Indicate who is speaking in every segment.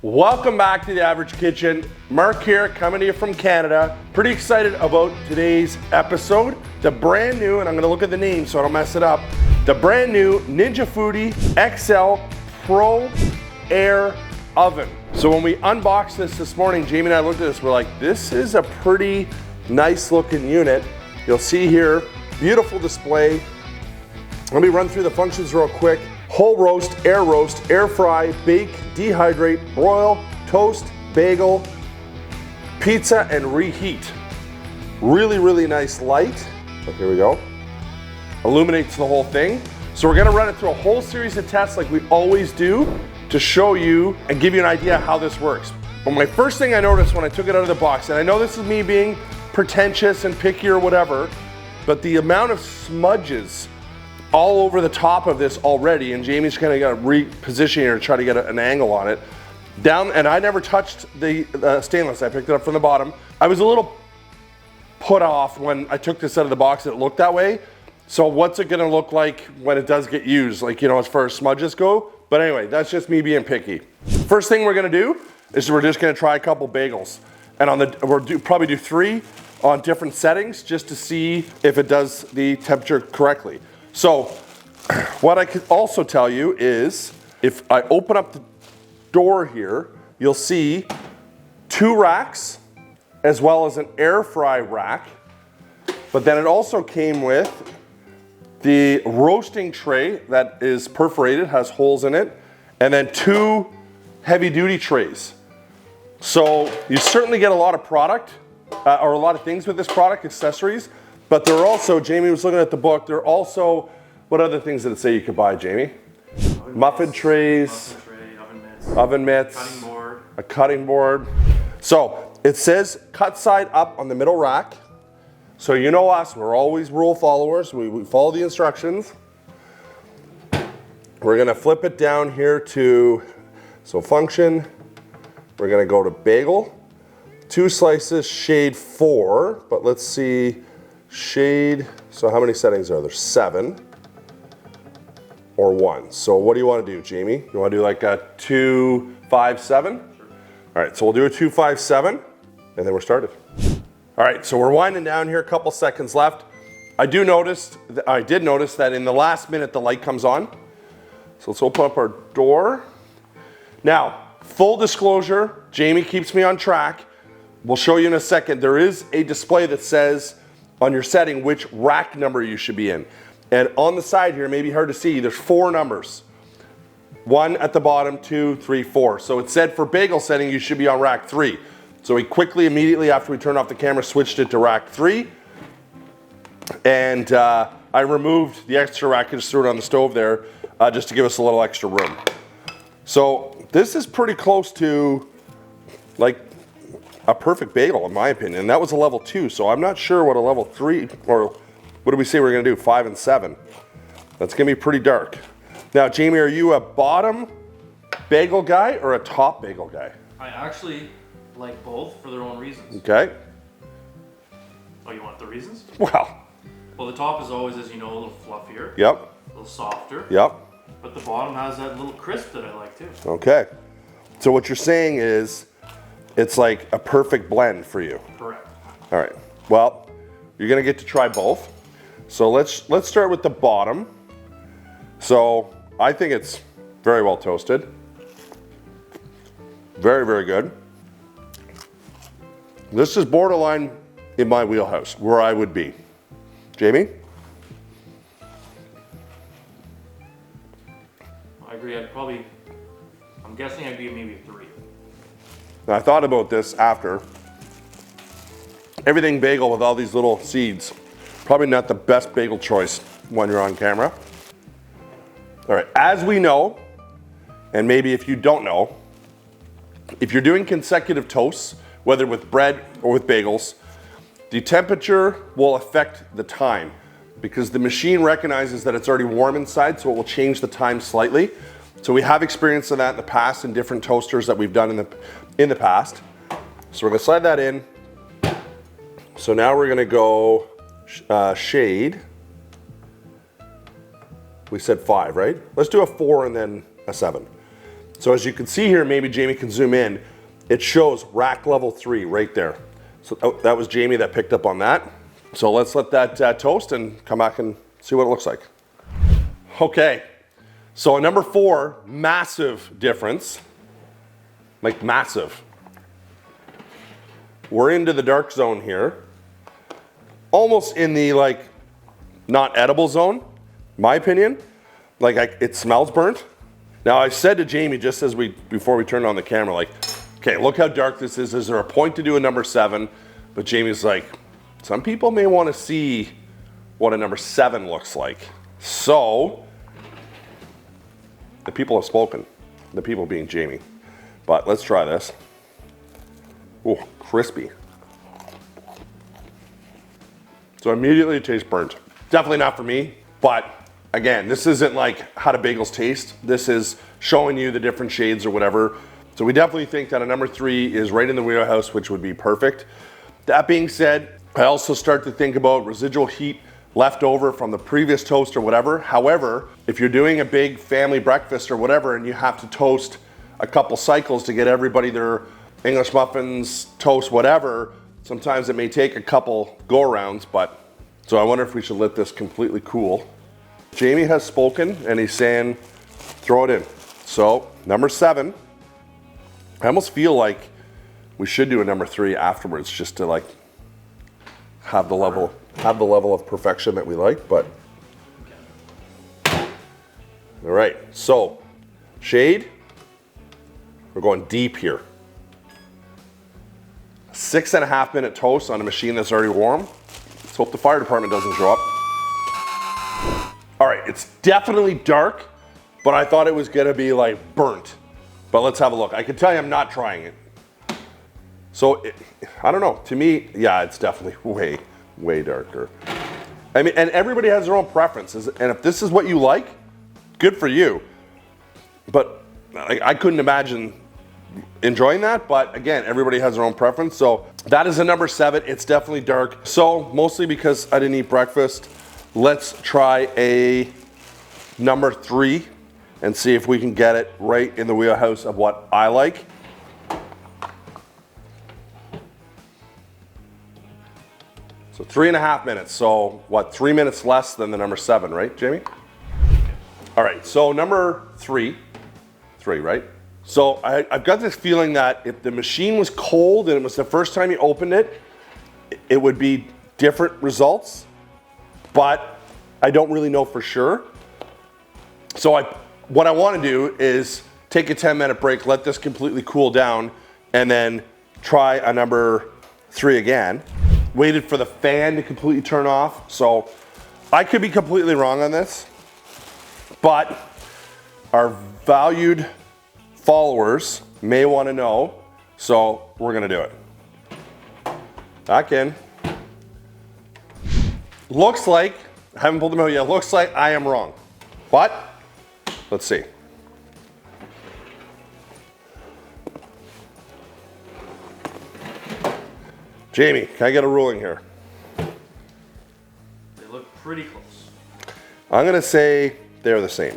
Speaker 1: Welcome back to The Average Kitchen. Mark here, coming to you from Canada. Pretty excited about today's episode. The brand new, and I'm gonna look at the name so I don't mess it up, the brand new Ninja Foodi XL Pro Air Oven. So when we unboxed this morning, Jamie and I looked at this, we're like, this is a pretty nice looking unit. You'll see here, beautiful display. Let me run through the functions real quick. Whole roast, air fry, bake, dehydrate, broil, toast, bagel, pizza, and reheat. Really nice light. So here we go. Illuminates the whole thing. So we're gonna run it through a whole series of tests like we always do to show you and give you an idea how this works. But my first thing I noticed when I took it out of the box, and I know this is me being pretentious and picky or whatever, but the amount of smudges all over the top of this already, and Jamie's kind of got to reposition here to try to get an angle on it. Down, and I never touched the stainless, I picked it up from the bottom. I was a little put off when I took this out of the box, it looked that way. So what's it gonna look like when it does get used? Like, you know, as far as smudges go. But anyway, that's just me being picky. First thing we're gonna do is we're just gonna try a couple bagels. And we'll probably do 3 on different settings just to see if it does the temperature correctly. So what I could also tell you is if I open up the door here, you'll see 2 racks as well as an air fry rack. But then it also came with the roasting tray that is perforated, has holes in it, and then 2 heavy duty trays. So you certainly get a lot of product or a lot of things with this product, accessories. But there are also, Jamie was looking at the book, there are also, what other things did it say you could buy, Jamie? Muffin trays, oven mitts, cutting board. A cutting board. So it says cut side up on the middle rack. So you know us, we're always rule followers, we follow the instructions. We're gonna flip it down here to, so function, we're gonna go to bagel, 2 slices, shade 4, but let's see, shade, so how many settings are there? 7 or 1. So what do you want to do, Jamie? You want to do like a 2, 5, 7? Sure. All right, so we'll do a 2, 5, 7, and then we're started. All right, so we're winding down here, a couple seconds left. I did notice that in the last minute the light comes on. So let's open up our door. Now, full disclosure, Jamie keeps me on track. We'll show you in a second. There is a display that says on your setting which rack number you should be in. And on the side here, maybe hard to see, there's 4 numbers. 1 at the bottom, 2, 3, 4. So it said for bagel setting, you should be on rack 3. So we quickly, immediately after we turned off the camera, switched it to rack 3. And I removed the extra rack and just threw it on the stove there just to give us a little extra room. So this is pretty close to like a perfect bagel in my opinion. And that was a level 2, so I'm not sure what a level 3, or what do we say we're gonna do, 5 and 7. That's gonna be pretty dark. Now, Jamie, are you a bottom bagel guy or a top bagel guy?
Speaker 2: I actually like both for their own reasons.
Speaker 1: Okay.
Speaker 2: Oh, you want the reasons?
Speaker 1: Well,
Speaker 2: the top is always, as you know, a little fluffier.
Speaker 1: Yep.
Speaker 2: A little softer.
Speaker 1: Yep.
Speaker 2: But the bottom has that little crisp that I like too.
Speaker 1: Okay. So what you're saying is, it's like a perfect blend for you.
Speaker 2: Correct.
Speaker 1: All right. Well, you're gonna get to try both. So let's start with the bottom. So I think it's very well toasted. Very good. This is borderline in my wheelhouse, where I would be. Jamie?
Speaker 2: I agree. I'm guessing I'd be maybe a 3.
Speaker 1: Now, I thought about this after. Everything bagel with all these little seeds, probably not the best bagel choice when you're on camera. All right, as we know, and maybe if you don't know, if you're doing consecutive toasts, whether with bread or with bagels, the temperature will affect the time because the machine recognizes that it's already warm inside, so it will change the time slightly. So we have experience of that in the past in different toasters that we've done in the past. So we're gonna slide that in. So now we're gonna go shade. We said 5, right? Let's do a 4 and then a 7. So as you can see here, maybe Jamie can zoom in, it shows rack level 3 right there. So that was Jamie that picked up on that. So let's let that toast and come back and see what it looks like. Okay, so number 4, massive difference, like massive. We're into the dark zone here, almost in the like not edible zone, my opinion. Like it smells burnt. Now I said to Jamie just as before we turned on the camera, like, okay, look how dark this is. Is there a point to do a number 7? But Jamie's like, some people may want to see what a number 7 looks like. So the people have spoken, the people being Jamie. But let's try this. Oh, crispy. So immediately it tastes burnt. Definitely not for me, but again, this isn't like how do bagels taste. This is showing you the different shades or whatever. So we definitely think that a number 3 is right in the wheelhouse, which would be perfect. That being said, I also start to think about residual heat left over from the previous toast or whatever. However, if you're doing a big family breakfast or whatever and you have to toast a couple cycles to get everybody their English muffins, toast, whatever, sometimes it may take a couple go-arounds, but so I wonder if we should let this completely cool. Jamie has spoken and he's saying throw it in. So number 7, I almost feel like we should do a number 3 afterwards just to like have the level of perfection that we like, but all right, so shade, we're going deep here. 6.5 minute toast on a machine that's already warm. Let's hope the fire department doesn't show up. All right, it's definitely dark, but I thought it was gonna be like burnt. But let's have a look. I can tell you I'm not trying it. So, I don't know, to me, yeah, it's definitely way darker. I mean, and everybody has their own preferences, and if this is what you like, good for you. But I couldn't imagine enjoying that, but again, everybody has their own preference. So that is a number 7, it's definitely dark. So mostly because I didn't eat breakfast, let's try a number 3 and see if we can get it right in the wheelhouse of what I like. So 3.5 minutes, so what, 3 minutes less than the number 7, right, Jamie? All right, so number 3, right? So I've got this feeling that if the machine was cold and it was the first time you opened it, it would be different results, but I don't really know for sure. So what I want to do is take a 10-minute break, let this completely cool down, and then try a number 3 again. Waited for the fan to completely turn off. So I could be completely wrong on this, but our valued followers may want to know, so we're going to do it. Back in. Looks like, I haven't pulled them out yet, looks like I am wrong, but let's see. Jamie, can I get a ruling here?
Speaker 2: They look pretty close.
Speaker 1: I'm gonna say they're the same.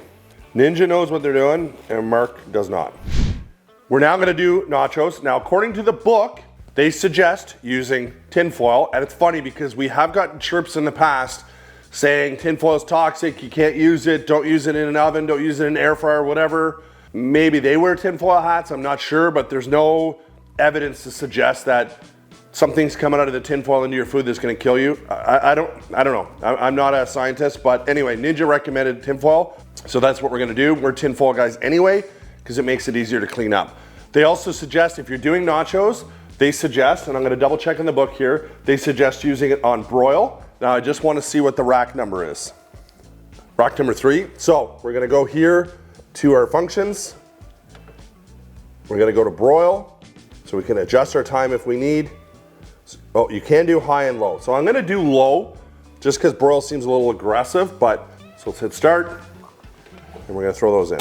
Speaker 1: Ninja knows what they're doing and Marc does not. We're now gonna do nachos. Now, according to the book, they suggest using tinfoil, and it's funny because we have gotten chirps in the past saying tinfoil is toxic, you can't use it, don't use it in an oven, don't use it in an air fryer, whatever. Maybe they wear tinfoil hats, I'm not sure, but there's no evidence to suggest that something's coming out of the tinfoil into your food that's gonna kill you. I don't know. I'm not a scientist, but anyway, Ninja recommended tinfoil, so that's what we're gonna do. We're tinfoil guys anyway, because it makes it easier to clean up. They also suggest if you're doing nachos, they suggest, and I'm gonna double check in the book here, they suggest using it on broil. Now I just wanna see what the rack number is. Rack number 3. So we're gonna go here to our functions. We're gonna go to broil, so we can adjust our time if we need. Oh, you can do high and low. So I'm gonna do low, just because broil seems a little aggressive, but so let's hit start, and we're gonna throw those in.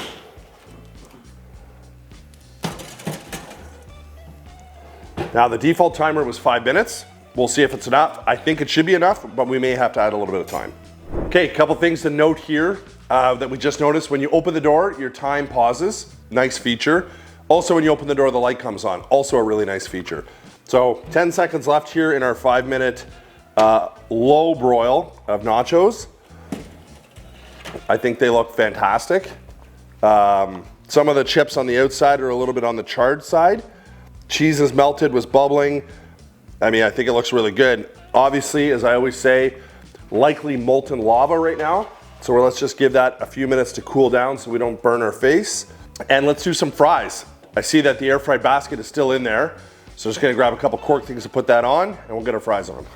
Speaker 1: Now the default timer was 5 minutes. We'll see if it's enough. I think it should be enough, but we may have to add a little bit of time. Okay, a couple things to note here that we just noticed. When you open the door, your time pauses. nice feature. Also, when you open the door, the light comes on. Also a really nice feature. So 10 seconds left here in our 5-minute low broil of nachos. I think they look fantastic. Some of the chips on the outside are a little bit on the charred side. Cheese is melted, was bubbling. I mean, I think it looks really good. Obviously, as I always say, likely molten lava right now. So let's just give that a few minutes to cool down so we don't burn our face. And let's do some fries. I see that the air fry basket is still in there. So just gonna grab a couple cork things to put that on and we'll get our fries on.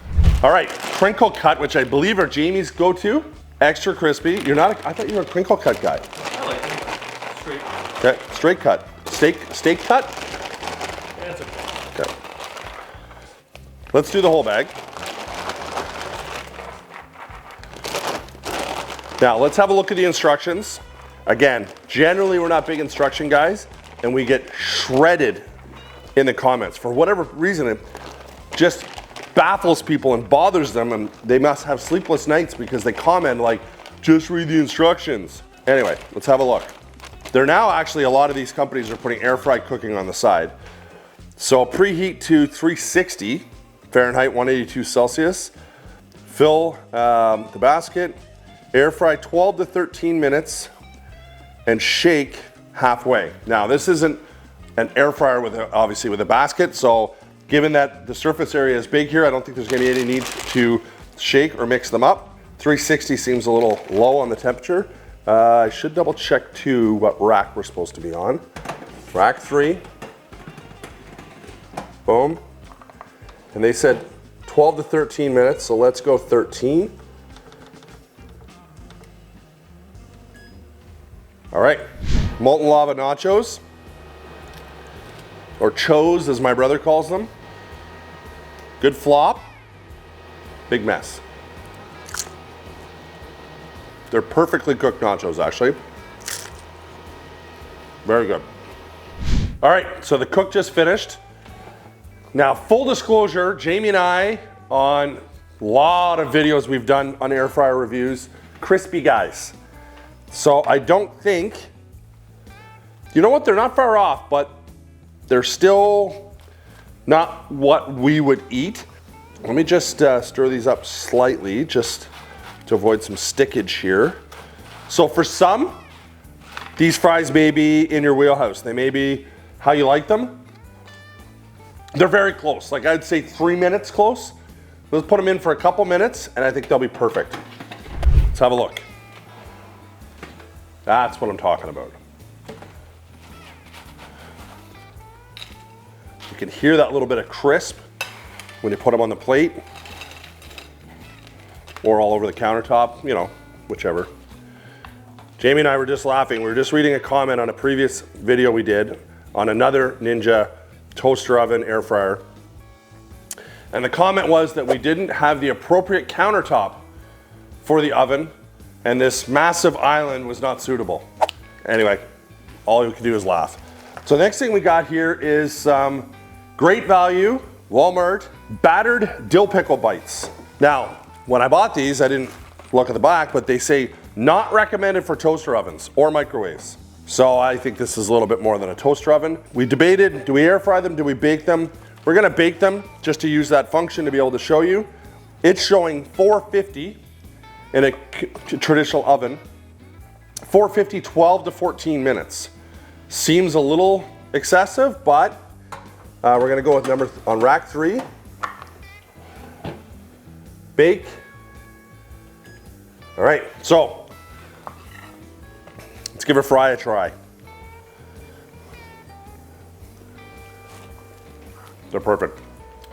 Speaker 1: All right, crinkle cut, which I believe are Jamie's go-to. Extra crispy. You're not, I thought you were a crinkle cut guy.
Speaker 2: I like them straight.
Speaker 1: Okay, straight cut. Steak cut?
Speaker 2: Yeah, it's okay.
Speaker 1: Okay. Let's do the whole bag. Now let's have a look at the instructions. Again, generally we're not big instruction guys and we get shredded in the comments. For whatever reason, it just baffles people and bothers them and they must have sleepless nights because they comment like, just read the instructions. Anyway, let's have a look. They're now actually, a lot of these companies are putting air fry cooking on the side. So preheat to 360 Fahrenheit, 182 Celsius. Fill the basket. Air fry 12 to 13 minutes and shake halfway. Now this isn't an air fryer with obviously with a basket, so given that the surface area is big here, I don't think there's gonna be any need to shake or mix them up. 360 seems a little low on the temperature. I should double check too what rack we're supposed to be on. Rack 3. Boom. And they said 12 to 13 minutes, so let's go 13. All right, molten lava nachos, or chos as my brother calls them. Good flop, big mess. They're perfectly cooked nachos actually. Very good. All right, so the cook just finished. Now, full disclosure, Jamie and I, on a lot of videos we've done on air fryer reviews, crispy guys. So I don't think, you know what, they're not far off, but they're still not what we would eat. Let me just stir these up slightly, just to avoid some stickage here. So for some, these fries may be in your wheelhouse. They may be how you like them. They're very close, like I'd say 3 minutes close. Let's put them in for a couple minutes and I think they'll be perfect. Let's have a look. That's what I'm talking about. You can hear that little bit of crisp when you put them on the plate or all over the countertop, you know, whichever. Jamie and I were just laughing. We were just reading a comment on a previous video we did on another Ninja toaster oven air fryer. And the comment was that we didn't have the appropriate countertop for the oven and this massive island was not suitable. Anyway, all you can do is laugh. So the next thing we got here is some great value, Walmart, battered dill pickle bites. Now, when I bought these, I didn't look at the back, but they say not recommended for toaster ovens or microwaves. So I think this is a little bit more than a toaster oven. We debated, do we air fry them, do we bake them? We're gonna bake them just to use that function to be able to show you. It's showing 450 in a traditional oven. 450, 12 to 14 minutes. Seems a little excessive, but we're gonna go with number on rack 3. Bake. All right, so let's give a fry a try. They're perfect.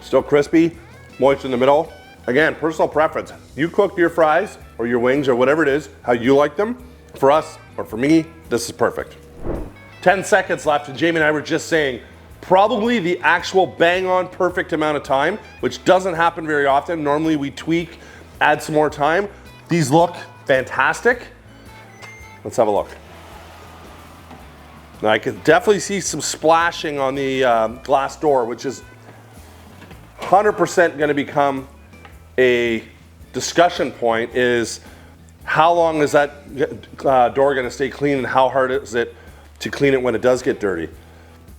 Speaker 1: Still crispy, moist in the middle. Again, personal preference. You cook your fries or your wings or whatever it is, how you like them. For us, or for me, this is perfect. 10 seconds left, and Jamie and I were just saying, probably the actual bang on perfect amount of time, which doesn't happen very often. Normally we tweak, add some more time. These look fantastic. Let's have a look. Now I can definitely see some splashing on the glass door, which is 100% gonna become a discussion point, is how long is that door gonna stay clean and how hard is it to clean it when it does get dirty.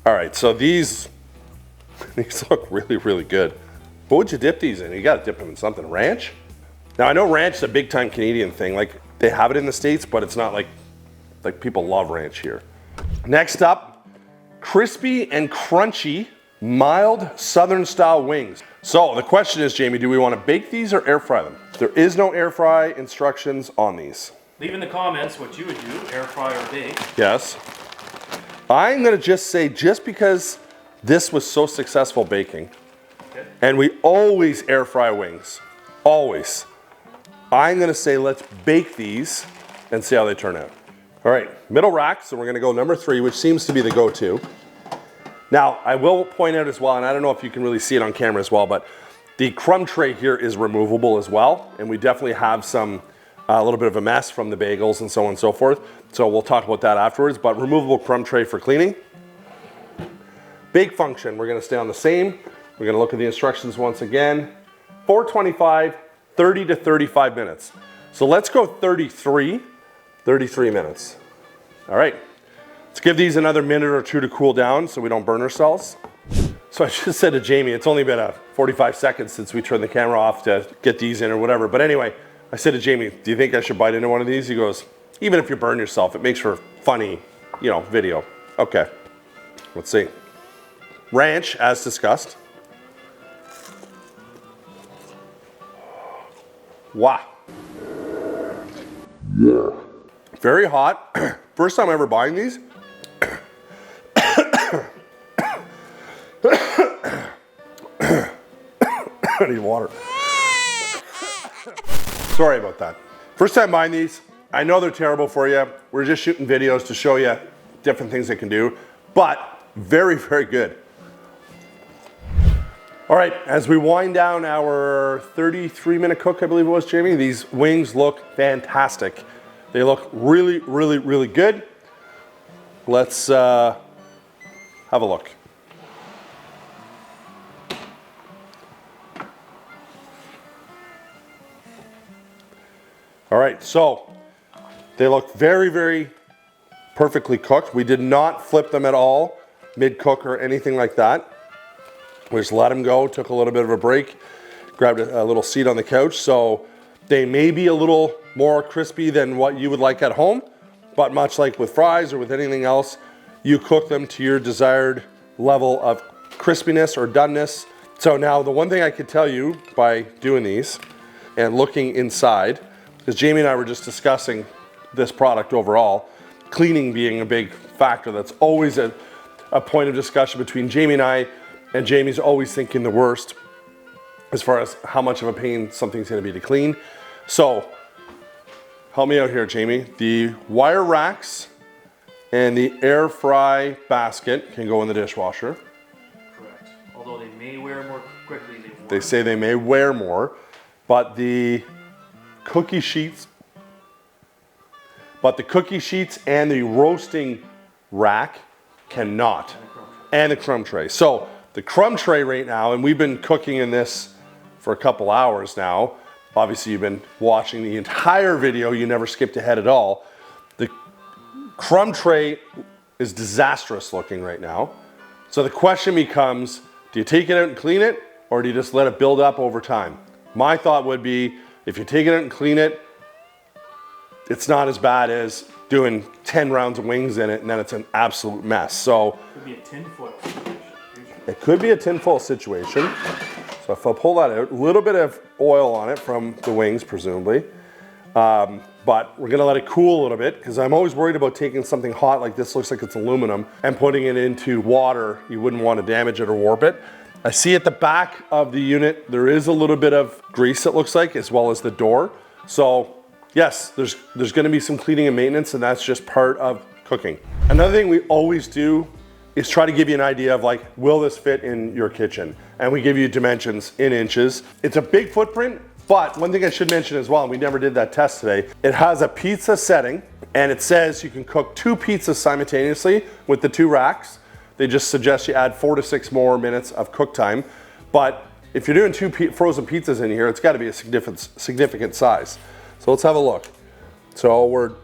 Speaker 1: All right, so these look really, really good. What would you dip these in? You gotta dip them in something. Ranch? Now I know ranch is a big time Canadian thing. Like they have it in the States, but it's not like people love ranch here. Next up, crispy and crunchy, mild Southern style wings. So the question is, Jamie, do we want to bake these or air fry them? There is no air fry instructions on these.
Speaker 2: Leave in the comments what you would do, air fry or bake.
Speaker 1: Yes. I'm gonna just say, just because this was so successful baking, okay, and we always air fry wings, always, I'm gonna say let's bake these and see how they turn out. All right, middle rack, so we're gonna go number 3, which seems to be the go-to. Now, I will point out as well, and I don't know if you can really see it on camera as well, but the crumb tray here is removable as well, and we definitely have a little bit of a mess from the bagels and so on and so forth. So we'll talk about that afterwards, but removable crumb tray for cleaning. Bake function, we're gonna stay on the same. We're gonna look at the instructions once again. 425, 30 to 35 minutes. So let's go 33 minutes. All right, let's give these another minute or two to cool down so we don't burn ourselves. So I just said to Jamie, it's only been 45 seconds since we turned the camera off to get these in or whatever. But anyway, I said to Jamie, do you think I should bite into one of these? He goes, even if you burn yourself, it makes for funny, video. Okay, let's see. Ranch, as discussed. Wow. Yeah. Very hot. First time ever buying these. I need water. Sorry about that. First time buying these. I know they're terrible for you. We're just shooting videos to show you different things they can do, but very, very good. All right, as we wind down our 33-minute cook, I believe it was, Jamie, these wings look fantastic. They look really, really, really good. Let's have a look. All right, so they look very, very perfectly cooked. We did not flip them at all mid-cook or anything like that. We just let them go, took a little bit of a break, grabbed a little seat on the couch. So they may be a little more crispy than what you would like at home, but much like with fries or with anything else, you cook them to your desired level of crispiness or doneness. So now the one thing I could tell you by doing these and looking inside, because Jamie and I were just discussing this product overall, cleaning being a big factor. That's always a point of discussion between Jamie and Jamie's always thinking the worst as far as how much of a pain something's gonna be to clean. So, help me out here, Jamie. The wire racks and the air fry basket can go in the dishwasher.
Speaker 2: Correct. Although they may wear more quickly,
Speaker 1: they say they may wear more, but the cookie sheets and the roasting rack cannot. And the crumb tray. So the crumb tray right now, and we've been cooking in this for a couple hours now. Obviously you've been watching the entire video, you never skipped ahead at all. The crumb tray is disastrous looking right now. So the question becomes, do you take it out and clean it, or do you just let it build up over time? My thought would be, if you take it out and clean it, it's not as bad as doing 10 rounds of wings in it and then it's an absolute mess. So
Speaker 2: it could be a tinfoil situation.
Speaker 1: It could be a tinfoil situation. So if I pull that out, a little bit of oil on it from the wings, presumably. But we're gonna let it cool a little bit because I'm always worried about taking something hot like this, looks like it's aluminum, and putting it into water. You wouldn't want to damage it or warp it. I see at the back of the unit, there is a little bit of grease, it looks like, as well as the door. So yes, there's gonna be some cleaning and maintenance, and that's just part of cooking. Another thing we always do is try to give you an idea of like, will this fit in your kitchen? And we give you dimensions in inches. It's a big footprint, but one thing I should mention as well, and we never did that test today, it has a pizza setting, and it says you can cook 2 pizzas simultaneously with the 2 racks. They just suggest you add 4 to 6 more minutes of cook time. But if you're doing 2 frozen pizzas in here, it's gotta be a significant size. So let's have a look. So we're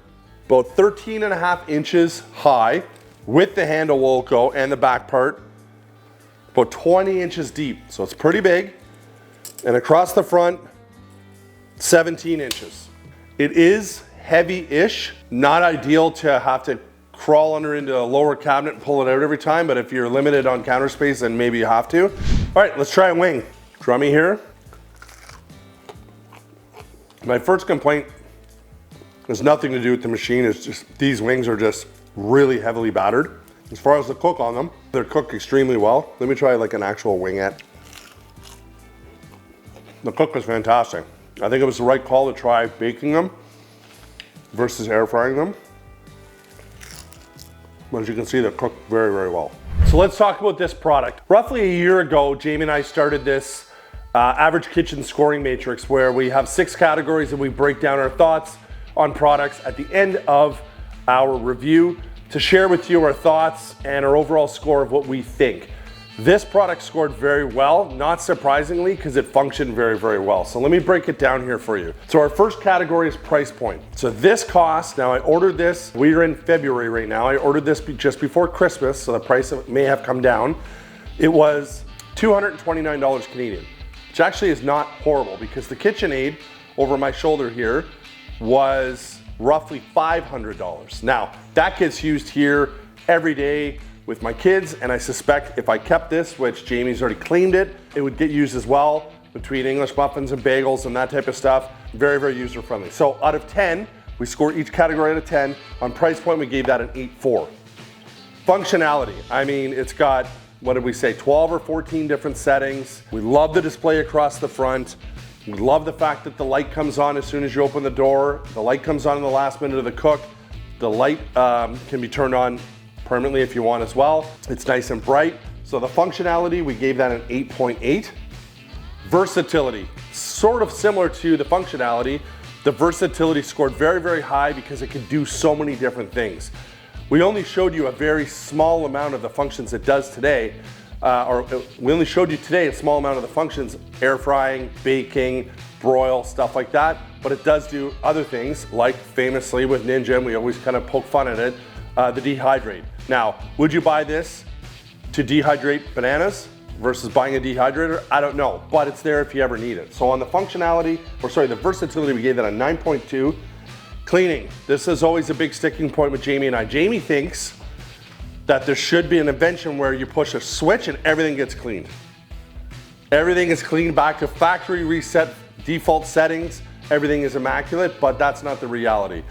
Speaker 1: about 13.5 inches high with the handle will go and the back part, about 20 inches deep. So it's pretty big. And across the front, 17 inches. It is heavy-ish, not ideal to have to crawl under into a lower cabinet and pull it out every time, but if you're limited on counter space, then maybe you have to. All right, let's try a wing. Drummy here. My first complaint has nothing to do with the machine, it's just these wings are just really heavily battered. As far as the cook on them, they're cooked extremely well. Let me try like an actual wingette. The cook was fantastic. I think it was the right call to try baking them versus air frying them. But as you can see, they're cooked very, very well. So let's talk about this product. Roughly a year ago, Jamie and I started this average kitchen scoring matrix where we have 6 categories and we break down our thoughts on products at the end of our review to share with you our thoughts and our overall score of what we think. This product scored very well, not surprisingly, because it functioned very, very well. So let me break it down here for you. So our first category is price point. So this cost, now I ordered this, we are in February right now, I ordered this just before Christmas, so the price may have come down. It was $229 Canadian, which actually is not horrible because the KitchenAid over my shoulder here was roughly $500. Now, that gets used here every day with my kids, and I suspect if I kept this, which Jamie's already claimed it, it would get used as well between English muffins and bagels and that type of stuff. Very, very user friendly. So out of 10, we score each category out of 10. On price point, we gave that an 8.4. Functionality, I mean, it's got, what did we say, 12 or 14 different settings. We love the display across the front. We love the fact that the light comes on as soon as you open the door. The light comes on in the last minute of the cook. The light can be turned on permanently if you want as well. It's nice and bright. So the functionality, we gave that an 8.8. Versatility, sort of similar to the functionality. The versatility scored very, very high because it can do so many different things. We only showed you a very small amount of the functions it does today, we only showed you today a small amount of the functions, air frying, baking, broil, stuff like that, but it does do other things, like famously with Ninja, and we always kind of poke fun at it, the dehydrate. Now, would you buy this to dehydrate bananas versus buying a dehydrator? I don't know, but it's there if you ever need it. So on the functionality, the versatility, we gave that a 9.2. Cleaning, this is always a big sticking point with Jamie and I. Jamie thinks that there should be an invention where you push a switch and everything gets cleaned. Everything is cleaned back to factory reset default settings. Everything is immaculate, but that's not the reality.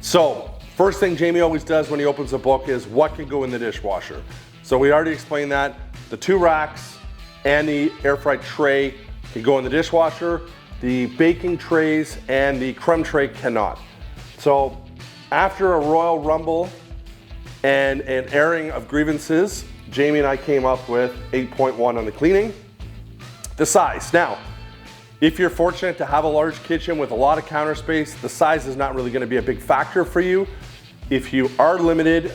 Speaker 1: So, first thing Jamie always does when he opens a book is what can go in the dishwasher. So we already explained that. The 2 racks and the air fry tray can go in the dishwasher. The baking trays and the crumb tray cannot. So after a royal rumble and an airing of grievances, Jamie and I came up with 8.1 on the cleaning. The size. Now, if you're fortunate to have a large kitchen with a lot of counter space, the size is not really going to be a big factor for you. If you are limited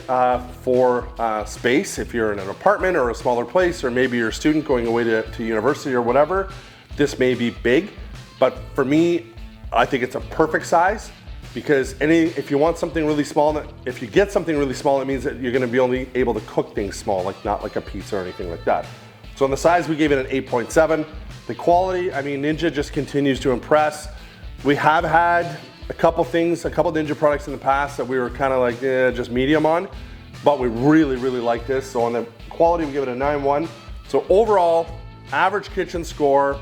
Speaker 1: for space, if you're in an apartment or a smaller place, or maybe you're a student going away to university or whatever, this may be big. But for me, I think it's a perfect size because if you want something really small, if you get something really small, it means that you're going to be only able to cook things small, like not like a pizza or anything like that. So on the size, we gave it an 8.7. The quality, I mean, Ninja just continues to impress. We have had a couple Ninja products in the past that we were kind of like, just medium on, but we really, really like this. So on the quality, we give it a 9.1. So overall, average kitchen score,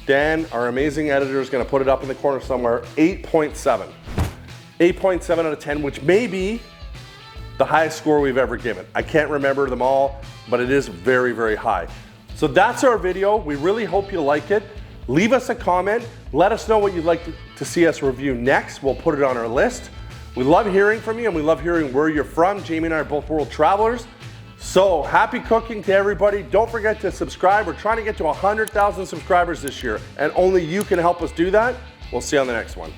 Speaker 1: Dan, our amazing editor, is going to put it up in the corner somewhere, 8.7. 8.7 out of 10, which may be the highest score we've ever given. I can't remember them all, but it is very, very high. So that's our video. We really hope you like it. Leave us a comment. Let us know what you'd like to see us review next. We'll put it on our list. We love hearing from you, and we love hearing where you're from. Jamie and I are both world travelers. So happy cooking to everybody. Don't forget to subscribe. We're trying to get to 100,000 subscribers this year, and only you can help us do that. We'll see you on the next one.